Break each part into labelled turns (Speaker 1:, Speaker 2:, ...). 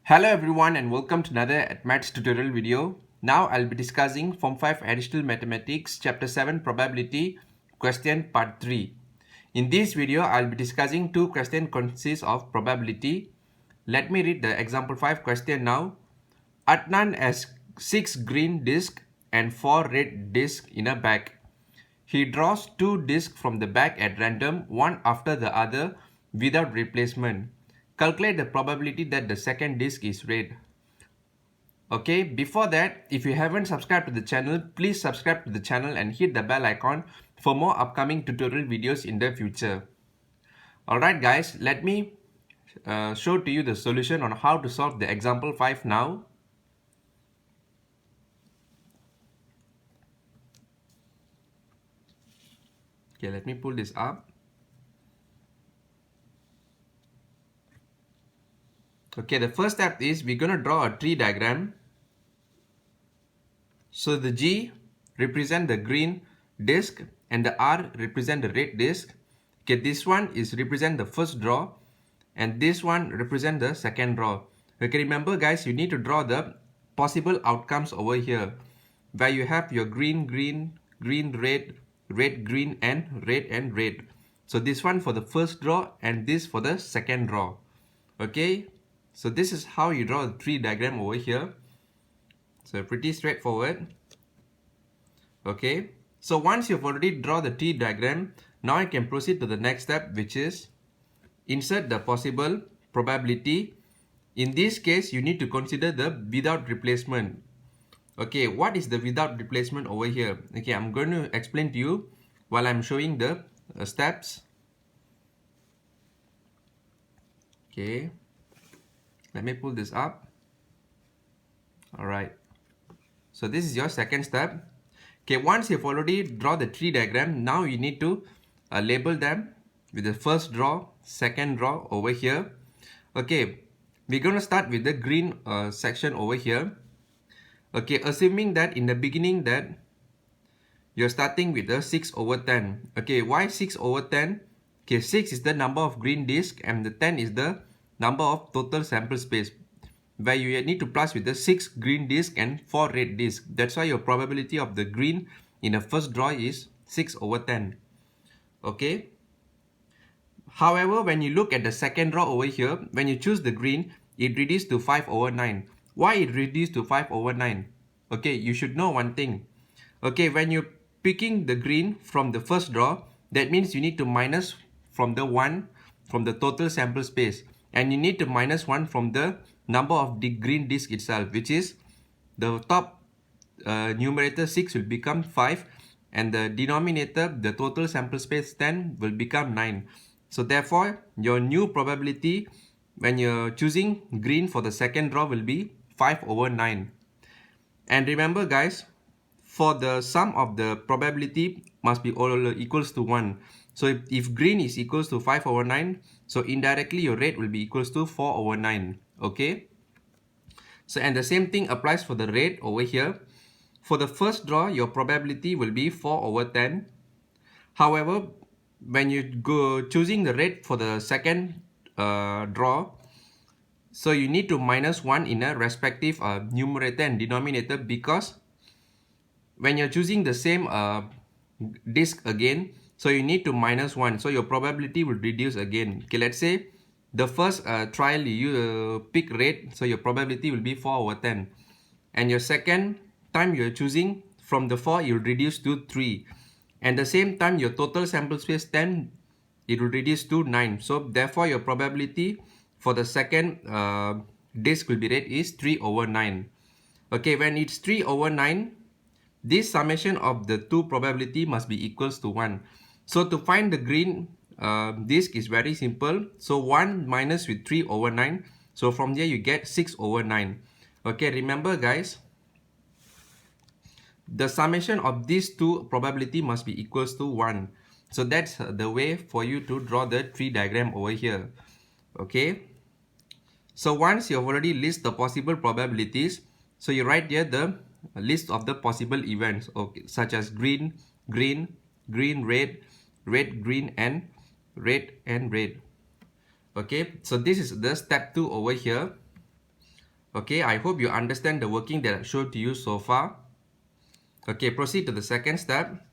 Speaker 1: Hello everyone and welcome to another Maths tutorial video. Now I'll be discussing Form 5 Additional Mathematics Chapter 7 Probability Question Part 3. In this video, I'll be discussing two questions consist of probability. Let me read the example 5 question now. Adnan has 6 green discs and 4 red discs in a bag. He draws 2 discs from the bag at random, one after the other, without replacement. Calculate the probability that the second disc is red. Okay, before that, if you haven't subscribed to the channel, please subscribe to the channel and hit the bell icon for more upcoming tutorial videos in the future. Alright guys, let me show to you the solution on how to solve the example 5 now. Okay, let me pull this up. Okay, the first step is we're going to draw a tree diagram. So the G represent the green disc and the R represent the red disc. Okay, this one is represent the first draw and this one represent the second draw. Okay, remember guys, you need to draw the possible outcomes over here where you have your green, red, red, green and red. So this one for the first draw and this for the second draw. Okay, so this is how you draw the tree diagram over here. So pretty straightforward. Okay, so once you've already drawn the tree diagram, now I can proceed to the next step, which is insert the possible probability. In this case, you need to consider the without replacement. Okay, what is the without replacement over here? Okay, I'm going to explain to you while I'm showing the steps. Okay, let me pull this up. Alright, so this is your second step. Okay, once you've already drawn the tree diagram, now you need to label them with the first draw, second draw over here. Okay, we're going to start with the green section over here. Okay, assuming that in the beginning that you're starting with the 6 over 10. Okay, why 6 over 10? Okay, 6 is the number of green disc and the 10 is the number of total sample space, where you need to plus with the 6 green disc and 4 red disc. That's why your probability of the green in the first draw is 6 over 10. Okay. However, when you look at the second draw over here, when you choose the green, it reduced to 5 over 9. Why it reduced to 5 over 9? Okay, you should know one thing. Okay, when you're picking the green from the first draw, that means you need to minus from the 1 from the total sample space. And you need to minus 1 from the number of the green disc itself, which is the top numerator 6 will become 5 and the denominator, the total sample space 10 will become 9. So therefore, your new probability when you're choosing green for the second draw will be 5 over 9. And remember guys, for the sum of the probability must be all equals to 1. So if green is equals to 5 over 9, so indirectly your red will be equals to 4 over 9. Okay. So and the same thing applies for the red over here. For the first draw, your probability will be 4 over 10. However, when you go choosing the red for the second draw, so you need to minus 1 in a respective numerator and denominator, because when you're choosing the same disc again, so you need to minus 1, so your probability will reduce again. Okay, let's say the first trial you pick red, so your probability will be 4 over 10. And your second time you're choosing from the 4, you'll reduce to 3. And the same time your total sample space 10, it will reduce to 9. So therefore your probability for the second disc will be red is 3 over 9. Okay, when it's 3 over 9, this summation of the two probability must be equals to 1. So to find the green disc is very simple. So 1 minus with 3 over 9. So from there you get 6 over 9. Okay, remember guys, the summation of these two probability must be equals to 1. So that's the way for you to draw the tree diagram over here. Okay. So once you have already list the possible probabilities, so you write here the list of the possible events, okay, such as green, red, red, green, and red. Okay, so this is the step 2 over here. Okay, I hope you understand the working that I showed to you so far. Okay, proceed to the second step.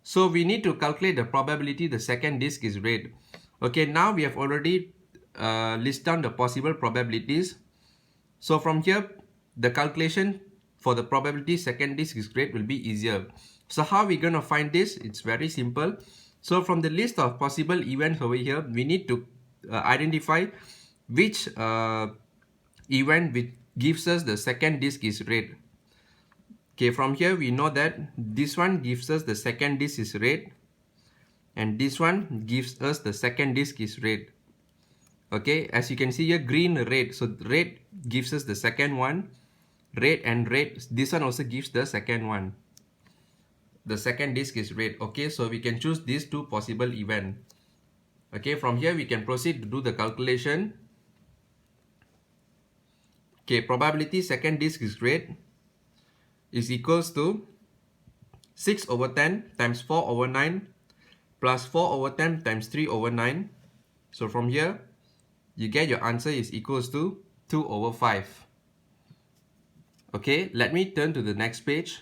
Speaker 1: So we need to calculate the probability the second disk is read. Okay, now we have already listed down the possible probabilities. So from here, the calculation for the probability second disk is read will be easier. So how are we going to find this? It's very simple. So from the list of possible events over here, we need to identify which event which gives us the second disk is read. Okay, from here we know that this one gives us the second disk is read, and this one gives us the second disk is read. Okay, as you can see here, green, red. So red gives us the second one, red and red. This one also gives the second one. The second disk is red. Okay, so we can choose these two possible events. Okay, from here we can proceed to do the calculation. Okay, probability second disk is red is equals to 6 over 10 times 4 over 9 plus 4 over 10 times 3 over 9. So from here, you get your answer is equals to 2 over 5. Okay, let me turn to the next page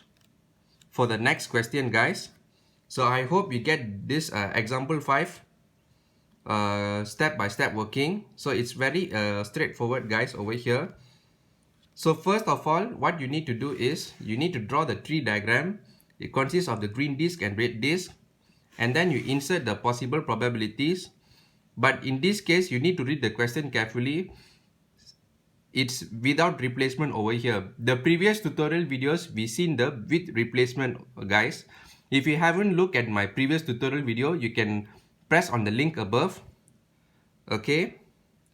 Speaker 1: for the next question, guys. So I hope you get this example 5 step-by-step working. So it's very straightforward, guys, over here. So first of all, what you need to do is you need to draw the tree diagram. It consists of the green disk and red disk, and then you insert the possible probabilities. But in this case, you need to read the question carefully. It's without replacement over here. The previous tutorial videos, we seen the with replacement, guys. If you haven't looked at my previous tutorial video, you can press on the link above. Okay,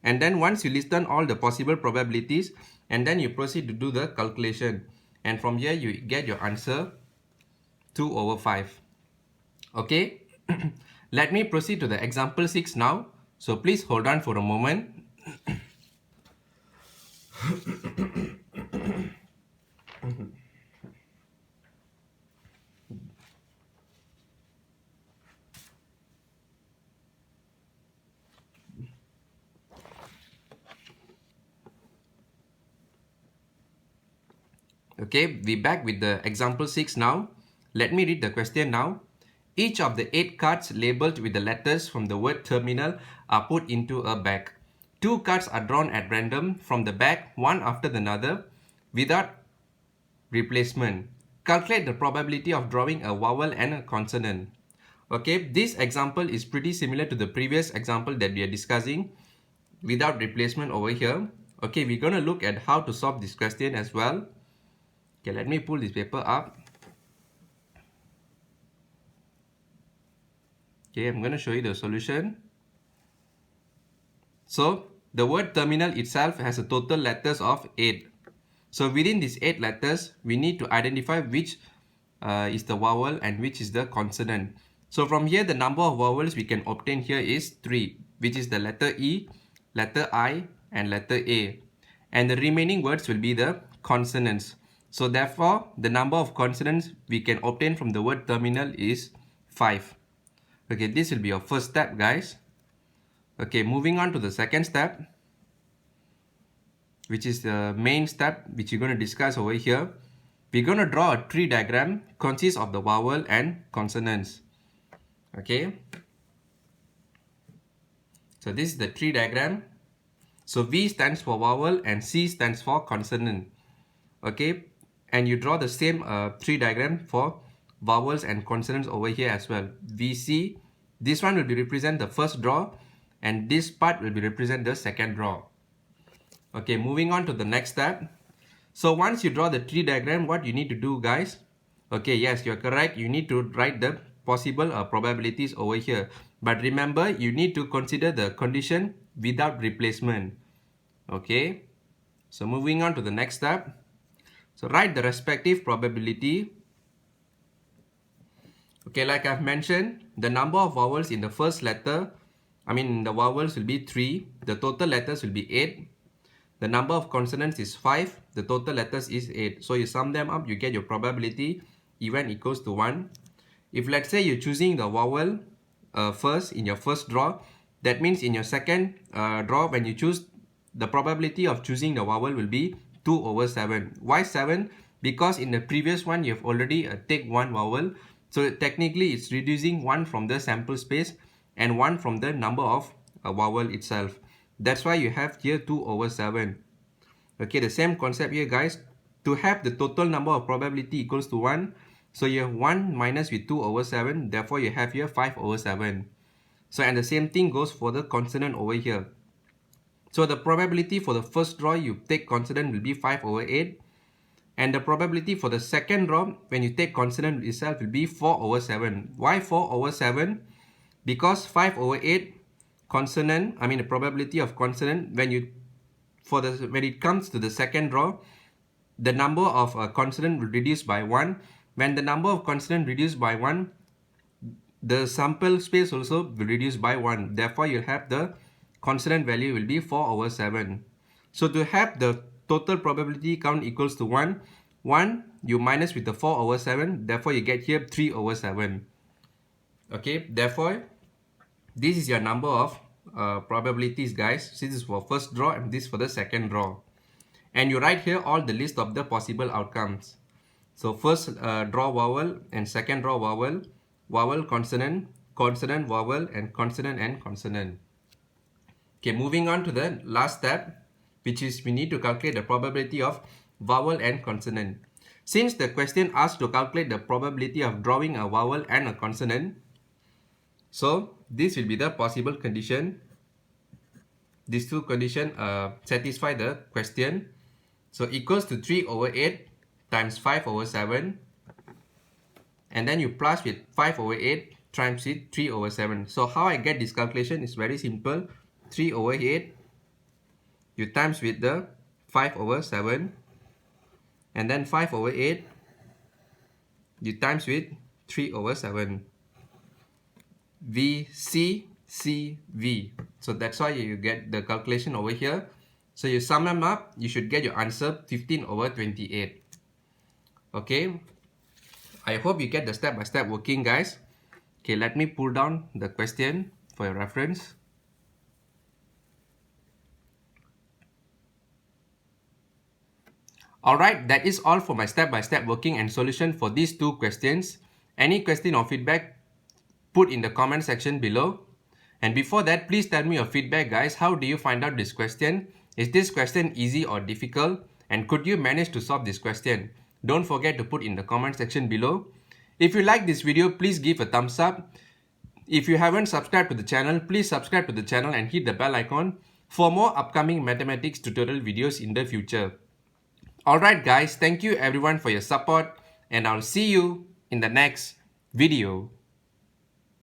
Speaker 1: and then once you list down all the possible probabilities, and then you proceed to do the calculation, and from here you get your answer 2 over 5. Okay, let me proceed to the example 6 now. So please hold on for a moment. Okay, we back with the example 6 now. Let me read the question now. Each of the 8 cards labeled with the letters from the word terminal are put into a bag. 2 cards are drawn at random from the bag, one after another, without replacement. Calculate the probability of drawing a vowel and a consonant. Okay, this example is pretty similar to the previous example that we are discussing without replacement over here. Okay, we're going to look at how to solve this question as well. Okay, let me pull this paper up. Okay, I'm going to show you the solution. So, the word terminal itself has a total letters of 8. So, within these 8 letters, we need to identify which is the vowel and which is the consonant. So, from here, the number of vowels we can obtain here is 3, which is the letter E, letter I, and letter A. And the remaining words will be the consonants. So, therefore, the number of consonants we can obtain from the word terminal is 5. Okay, this will be your first step, guys. Okay, moving on to the second step, which is the main step which you're going to discuss over here. We're going to draw a tree diagram consists of the vowel and consonants. Okay, so this is the tree diagram. So V stands for vowel and C stands for consonant. Okay, and you draw the same tree diagram for vowels and consonants over here as well. VC, this one will be represent the first draw, and this part will be represent the second draw. Okay, moving on to the next step. So once you draw the tree diagram, what you need to do, guys? Okay, yes, you're correct. You need to write the possible probabilities over here. But remember, you need to consider the condition without replacement. Okay, so moving on to the next step. So write the respective probability. Okay, like I've mentioned, the number of vowels in the first letter, the vowels will be 3. The total letters will be 8. The number of consonants is 5. The total letters is 8. So you sum them up, you get your probability event equals to 1. If let's say you're choosing the vowel first in your first draw, that means in your second draw, when you choose the probability of choosing the vowel will be 2 over 7. Why 7? Because in the previous one you have already take one vowel. So technically it's reducing one from the sample space and one from the number of vowel itself. That's why you have here 2 over 7. Okay, the same concept here guys. To have the total number of probability equals to 1, so you have 1 minus with 2 over 7, therefore you have here 5 over 7. So and the same thing goes for the consonant over here. So the probability for the first draw you take consonant will be 5 over 8. And the probability for the second draw when you take consonant itself will be 4 over 7. Why 4 over 7? Because 5 over 8 consonant, the probability of consonant when it comes to the second draw, the number of consonant will reduce by 1. When the number of consonant reduced by 1, the sample space also will reduce by 1. Therefore, you'll have the consonant value will be 4 over 7. So to have the total probability count equals to 1, you minus with the 4 over 7. Therefore, you get here 3 over 7. Okay, therefore, this is your number of probabilities, guys. This is for first draw and this for the second draw. And you write here all the list of the possible outcomes. So first draw vowel and second draw vowel, vowel consonant, consonant vowel, and consonant. Okay, moving on to the last step, which is we need to calculate the probability of vowel and consonant. Since the question asks to calculate the probability of drawing a vowel and a consonant, so this will be the possible condition. These two conditions satisfy the question. So equals to 3 over 8 times 5 over 7. And then you plus with 5 over 8 times with 3 over 7. So how I get this calculation is very simple. 3 over 8, you times with the 5 over 7. And then 5 over 8, you times with 3 over 7. V, C, C, V. So that's why you get the calculation over here. So you sum them up, you should get your answer 15 over 28. Okay, I hope you get the step-by-step working, guys. Okay, let me pull down the question for your reference. Alright, that is all for my step-by-step working and solution for these two questions. Any question or feedback, put in the comment section below. And before that, please tell me your feedback, guys. How do you find out this question? Is this question easy or difficult? And could you manage to solve this question? Don't forget to put in the comment section below. If you like this video, please give a thumbs up. If you haven't subscribed to the channel, please subscribe to the channel and hit the bell icon for more upcoming mathematics tutorial videos in the future. Alright guys, thank you everyone for your support and I'll see you in the next video.